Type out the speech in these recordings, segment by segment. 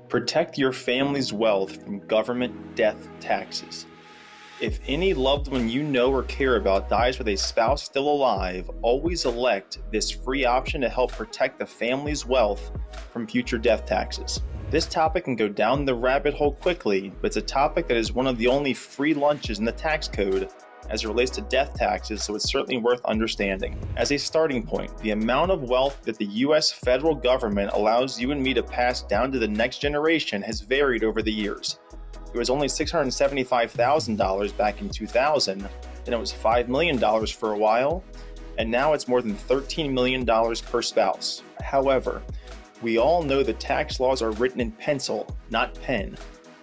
Protect your family's wealth from government death taxes. If any loved one you know or care about dies with a spouse still alive, always elect this free option to help protect the family's wealth from future death taxes. This topic can go down the rabbit hole quickly, but it's a topic that is one of the only free lunches in the tax code as it relates to death taxes, so it's certainly worth understanding. As a starting point, the amount of wealth that the U.S. federal government allows you and me to pass down to the next generation has varied over the years. It was only $675,000 back in 2000, then it was $5 million for a while, and now it's more than $13 million per spouse. However, we all know that tax laws are written in pencil, not pen,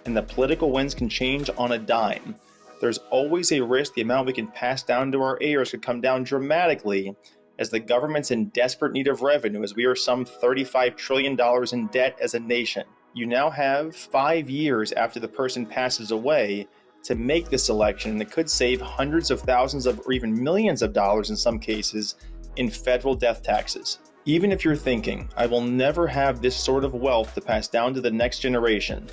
and the political winds can change on a dime. There's always a risk the amount we can pass down to our heirs could come down dramatically as the government's in desperate need of revenue, as we are some $35 trillion in debt as a nation. You now have 5 years after the person passes away to make this election, and it could save hundreds of thousands of or even millions of dollars in some cases in federal death taxes. Even if you're thinking, I will never have this sort of wealth to pass down to the next generation,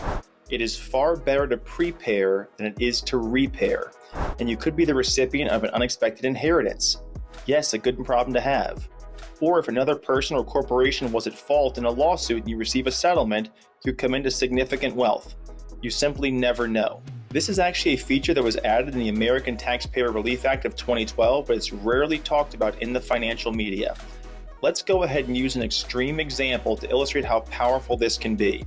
it is far better to prepare than it is to repair, and you could be the recipient of an unexpected inheritance. Yes, a good problem to have. Or if another person or corporation was at fault in a lawsuit and you receive a settlement, you come into significant wealth. You simply never know. This is actually a feature that was added in the American Taxpayer Relief Act of 2012, but it's rarely talked about in the financial media. Let's go ahead and use an extreme example to illustrate how powerful this can be.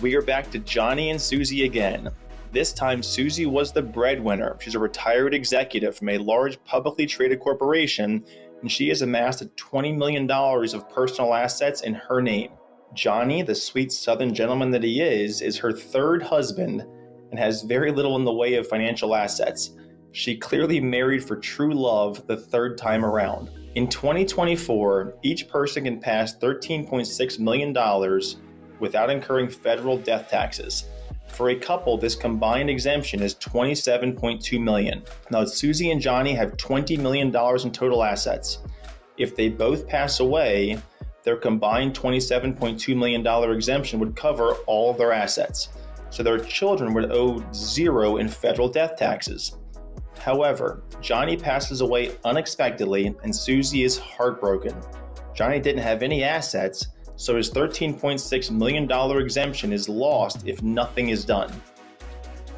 We are back to Johnny and Susie again. This time, Susie was the breadwinner. She's a retired executive from a large publicly traded corporation, and she has amassed $20 million of personal assets in her name. Johnny, the sweet Southern gentleman that he is her third husband and has very little in the way of financial assets. She clearly married for true love the third time around. In 2024, each person can pass $13.6 million without incurring federal death taxes. For a couple, this combined exemption is $27.2 million. Now, Susie and Johnny have $20 million in total assets. If they both pass away, their combined $27.2 million exemption would cover all of their assets. So their children would owe zero in federal death taxes. However, Johnny passes away unexpectedly and Susie is heartbroken. Johnny didn't have any assets, so his $13.6 million exemption is lost if nothing is done.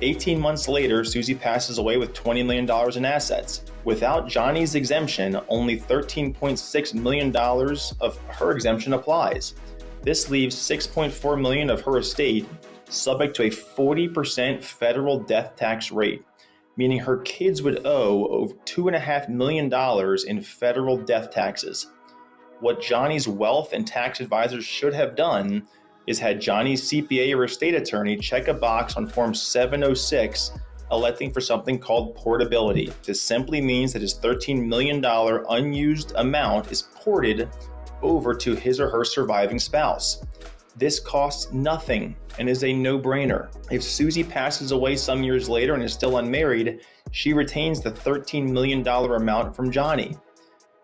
18 months later, Susie passes away with $20 million in assets. Without Johnny's exemption, only $13.6 million of her exemption applies. This leaves $6.4 million of her estate subject to a 40% federal death tax rate, meaning her kids would owe over $2.5 million in federal death taxes. What Johnny's wealth and tax advisors should have done is had Johnny's CPA or estate attorney check a box on Form 706 electing for something called portability. This simply means that his $13 million unused amount is ported over to his or her surviving spouse. This costs nothing and is a no-brainer. If Susie passes away some years later and is still unmarried, she retains the $13 million amount from Johnny.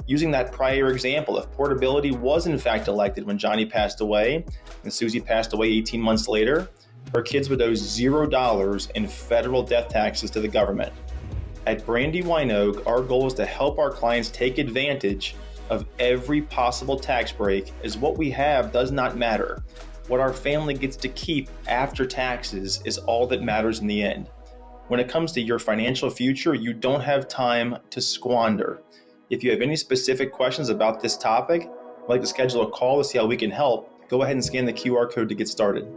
Using that prior example, if portability was in fact elected when Johnny passed away and Susie passed away 18 months later, her kids would owe $0 in federal death taxes to the government. At Brandywine Oak, our goal is to help our clients take advantage of every possible tax break, as what we have does not matter. What our family gets to keep after taxes is all that matters in the end. When it comes to your financial future, you don't have time to squander. If you have any specific questions about this topic, or like to schedule a call to see how we can help, go ahead and scan the QR code to get started.